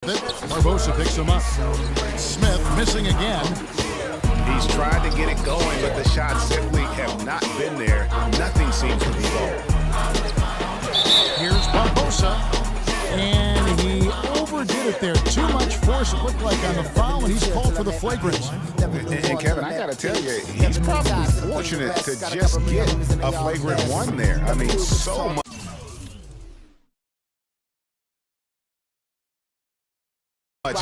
with it. Barbosa picks him up. Smith missing again. He's tried to get it going, but the shots simply have not been there. Nothing seems to be going. Here's Barbosa. And he overdid it there. Too much force, it looked like, on the foul, and he's called for the flagrant. And Kevin, I got to tell you, he's probably fortunate to just get a flagrant one there. I mean, so much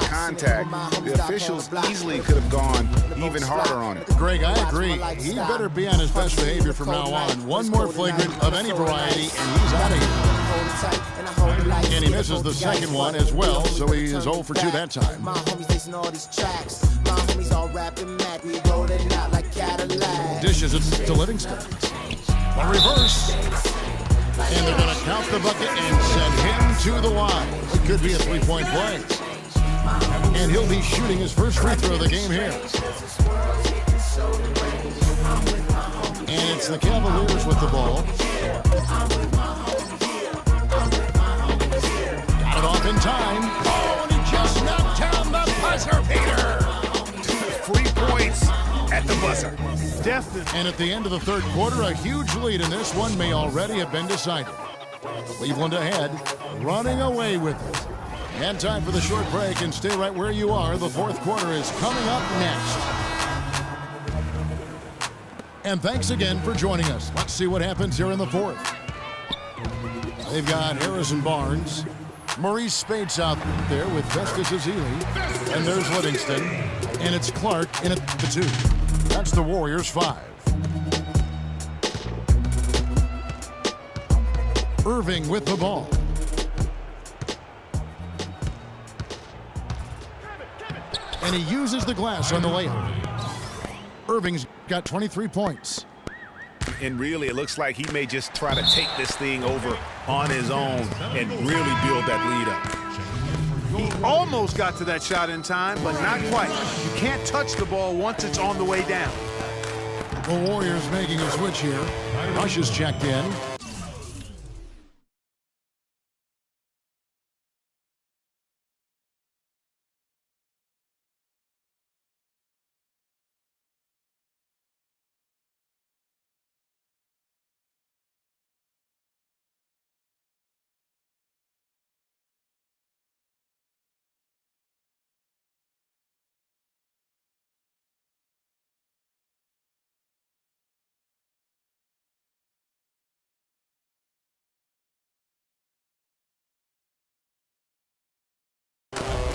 contact. The officials easily could have gone even harder on it. Greg, I agree. He better be on his best behavior from now on. One more flagrant of any variety, and he's out of here. And he misses the second one as well, so he is 0 for 2 that time. Dishes it to Livingston. A reverse. And they're going to count the bucket and send him to the line. It could be a three-point play. And he'll be shooting his first free throw of the game here. And it's the Cavaliers with the ball. Got it off in time. Oh, and he just knocked down the buzzer beater. 3 points at the buzzer. And at the end of the third quarter, a huge lead in this one may already have been decided. Cleveland ahead, running away with it. And time for the short break, and stay right where you are. The fourth quarter is coming up next. And thanks again for joining us. Let's see what happens here in the fourth. They've got Harrison Barnes, Maurice Spates out there with Festus Ezeli, and there's Livingston, and it's Clark in at the 2. That's the Warriors 5. Irving with the ball. And he uses the glass on the layup. Irving's got 23 points. And really, it looks like he may just try to take this thing over on his own and really build that lead up. He almost got to that shot in time, but not quite. You can't touch the ball once it's on the way down. The Warriors making a switch here. Rush is checked in.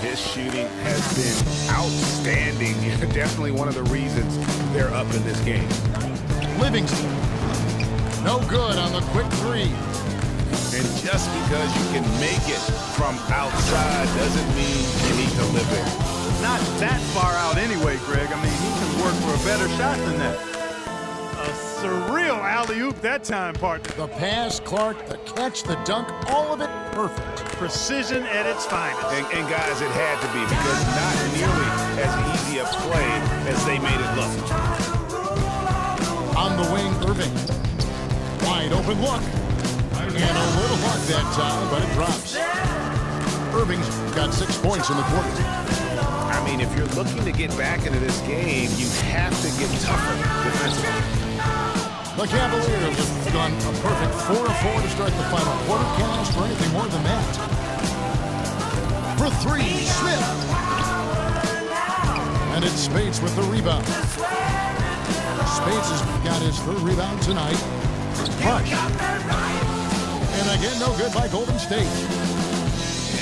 His shooting has been outstanding. Definitely one of the reasons they're up in this game. Livingston. No good on the quick 3. And just because you can make it from outside doesn't mean you need to live it. Not that far out anyway, Greg. I mean, he can work for a better shot than that. A surreal alley-oop that time, partner. The pass, Clark, the catch, the dunk, all of it perfect. Precision at its finest. And guys, it had to be, because not nearly as easy a play as they made it look. On the wing, Irving. Wide open look. And a little luck that time, but it drops. Irving's got 6 points in the quarter. I mean, if you're looking to get back into this game, you have to get tougher defensively. The Cavaliers have gone a perfect 4-4 to start the final quarter. Can't ask for anything more than that. For 3, Smith. And it's Spates with the rebound. Spates has got his third rebound tonight. Rush. And again, no good by Golden State.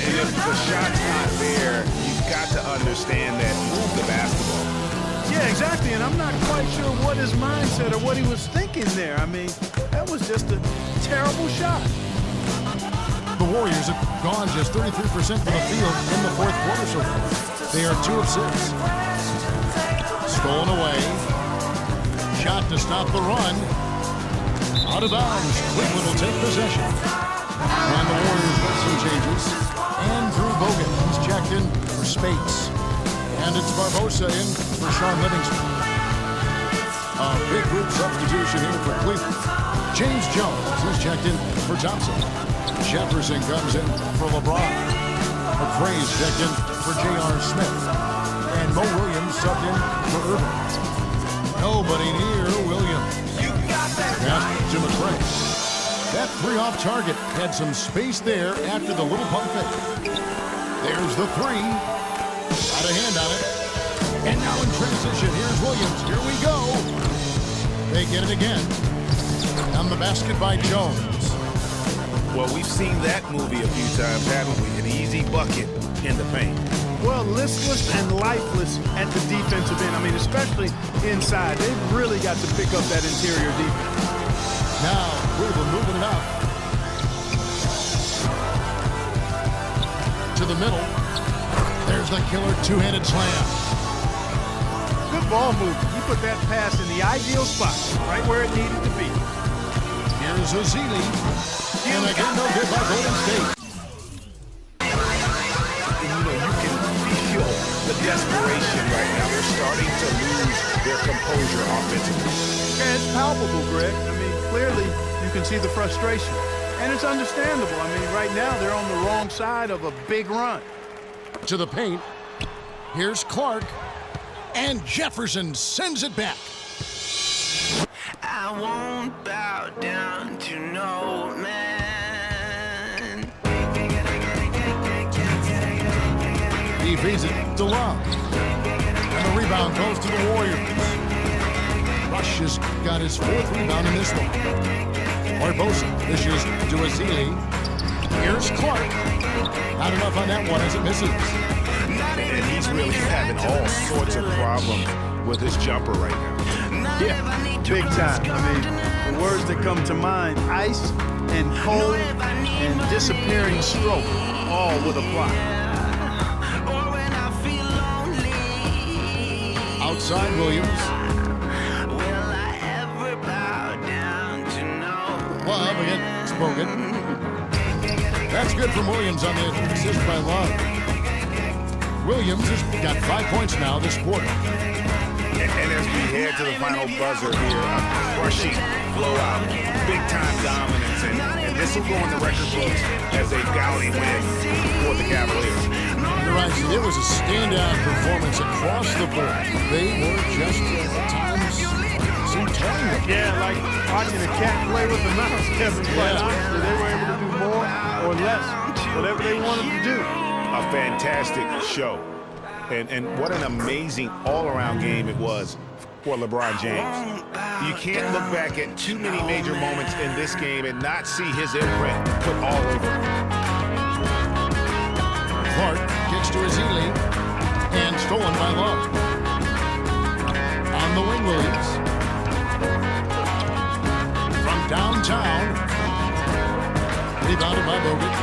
And if the shot's not there, you've got to understand that. Move the basketball. Yeah, exactly, and I'm not quite sure what his mindset or what he was thinking there. I mean, that was just a terrible shot. The Warriors have gone just 33% from the field in the fourth quarter so far. They are 2 of 6. Stolen away. Shot to stop the run. Out of bounds. Cleveland will take possession. And the Warriors make some changes. Andrew Bogut is checked in for Spates. And it's Barbosa in for Sean Livingston. A big group substitution here for Cleveland. James Jones is checked in for Thompson. Jefferson comes in for LeBron. McCray's checked in for J.R. Smith. And Mo Williams subbed in for Irvin. Nobody near Williams. Pass to McCray. That three off target had some space there after the little pump fake. There's the three. Got a hand on it. And now in transition, here's Williams. Here we go. They get it again. On the basket by Jones. Well, we've seen that movie a few times, haven't we? An easy bucket in the paint. Well, listless and lifeless at the defensive end. I mean, especially inside. They've really got to pick up that interior defense. Now, Cleveland moving it up. To the middle. There's the killer two-handed slam. Good ball movement. You put that pass in the ideal spot, right where it needed to be. Here's Ezeli. And again, no good by Golden State. You can feel the desperation right now. They're starting to lose their composure offensively. Yeah, it's palpable, Greg. I mean, clearly you can see the frustration. And it's understandable. I mean, right now they're on the wrong side of a big run. To the paint. Here's Clark. And Jefferson sends it back. I won't bow down to no man. He feeds it to Love. And the rebound goes to the Warriors. Rush has got his fourth rebound in this one. Barbosa dishes to Ezeli. Here's Clark. Not enough on that one as it misses. And he's really having all sorts of problems with his jumper right now. Yeah, big time. I mean, the words that come to mind, ice and cold and disappearing stroke, all with a plot. Outside Williams. Love against Bogut. That's good from Williams on the assist by Love. Williams has got 5 points now this quarter. And as we head to the final buzzer here, a crushing blowout, big-time dominance, and this will go in the record books as a gaudy win for the Cavaliers. You're right, it was a standout performance across the board. They were just, at times, too tired. Yeah, like watching a cat play with a mouse, Kevin. Quite honestly, they were able to do more or less, whatever they wanted to do. A fantastic show. And what an amazing all-around game it was for LeBron James. You can't look back at too many major moments in this game and not see his imprint put all over it. Clark gets to Ezeli and stolen by Love. On the wing, Williams. From downtown. Rebounded by Bogut.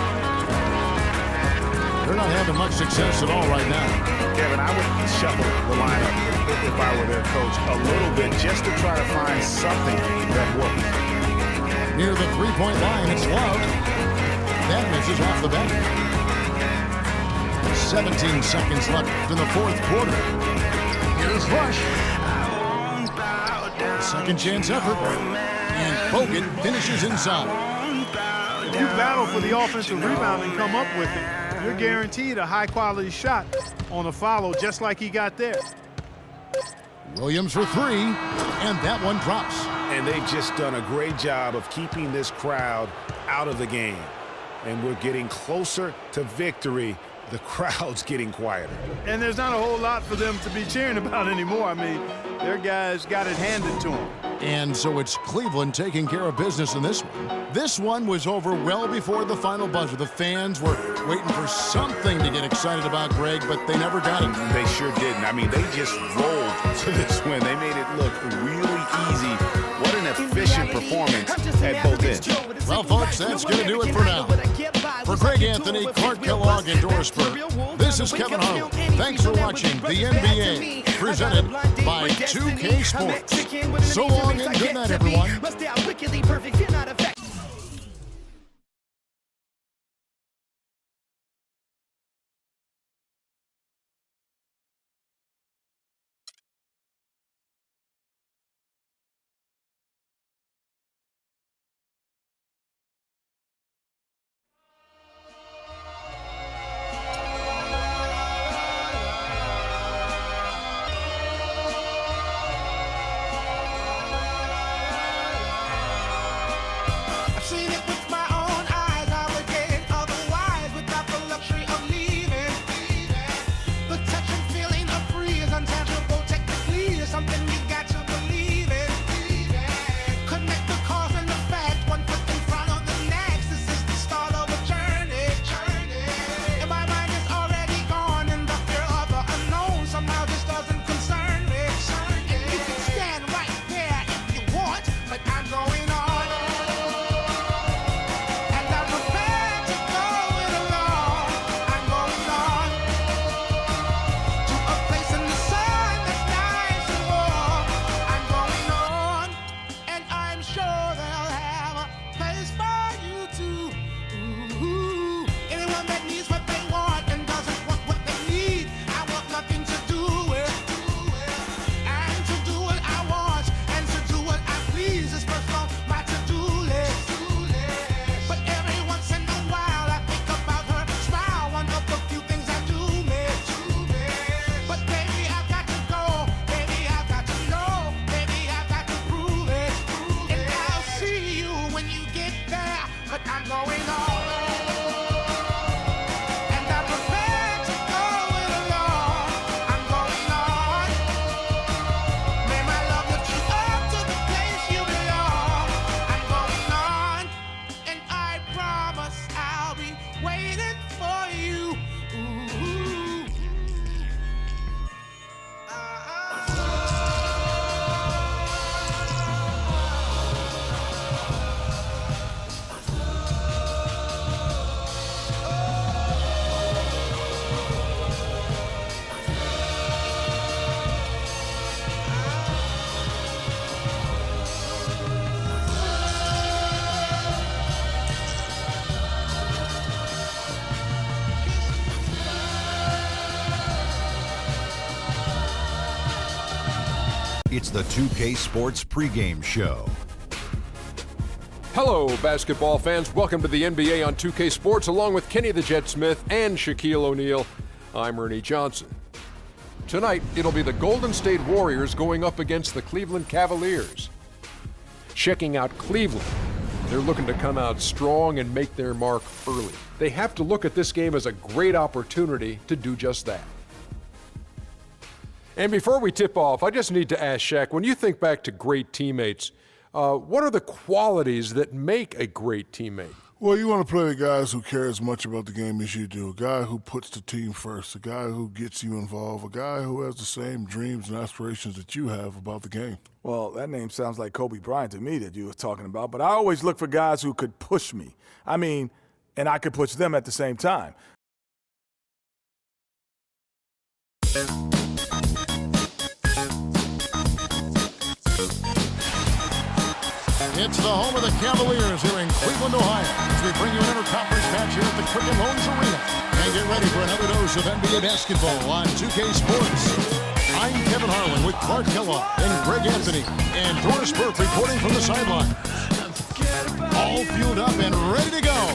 They're not having much success at all right now. Kevin, I would shuffle the lineup if I were their coach a little bit just to try to find something that works. Near the three-point line, it's Love. That misses off the back. 17 seconds left in the fourth quarter. Here's Rush. Second chance effort. And Bogut finishes inside. If you battle for the offensive rebound and come up with it, you're guaranteed a high-quality shot on a follow just like he got there. Williams for three, and that one drops. And they've just done a great job of keeping this crowd out of the game. And we're getting closer to victory. The crowd's getting quieter. And there's not a whole lot for them to be cheering about anymore. I mean, their guys got it handed to them. And so it's Cleveland taking care of business in this one. This one was over well before the final buzzer. The fans were waiting for something to get excited about, Greg, but they never got it. They sure didn't. I mean, they just rolled to this win. They made it look really easy. What an efficient performance at both ends. Well, folks, that's going to do it for now. For Greg Anthony, Clark Kellogg, and Doris Burke, this is Kevin Harlan. Thanks for watching the NBA, presented by 2K Sports. So long and good night, everyone. It's the 2K Sports pregame show. Hello, basketball fans. Welcome to the NBA on 2K Sports, along with Kenny the Jet Smith and Shaquille O'Neal. I'm Ernie Johnson. Tonight, it'll be the Golden State Warriors going up against the Cleveland Cavaliers. Checking out Cleveland, they're looking to come out strong and make their mark early. They have to look at this game as a great opportunity to do just that. And before we tip off, I just need to ask Shaq, when you think back to great teammates, what are the qualities that make a great teammate? Well, you want to play with guys who care as much about the game as you do, a guy who puts the team first, a guy who gets you involved, a guy who has the same dreams and aspirations that you have about the game. Well, that name sounds like Kobe Bryant to me that you were talking about, but I always look for guys who could push me. I mean, and I could push them at the same time. It's the home of the Cavaliers here in Cleveland, Ohio, as we bring you an interconference match here at the Quicken Loans Arena. And get ready for another dose of NBA basketball on 2K Sports. I'm Kevin Harlan with Clark Kellogg and Greg Anthony, and Doris Burke reporting from the sideline. All fueled up and ready to go.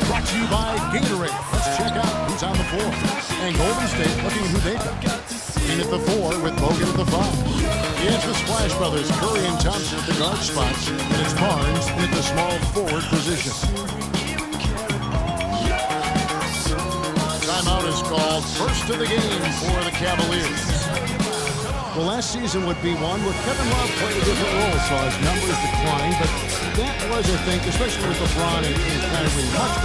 Brought to you by Gatorade. Let's check out who's on the floor. And Golden State looking at who they've got. In at the 4 with Bogut at the 5. It's the Splash Brothers, Curry and Thompson at the guard spots. And it's Barnes in the small forward position. Timeout is called. First of the game for the Cavaliers. Well, last season would be one where Kevin Love played a different role, so his numbers declined. But that was, I think, especially with LeBron and Kyrie, much better.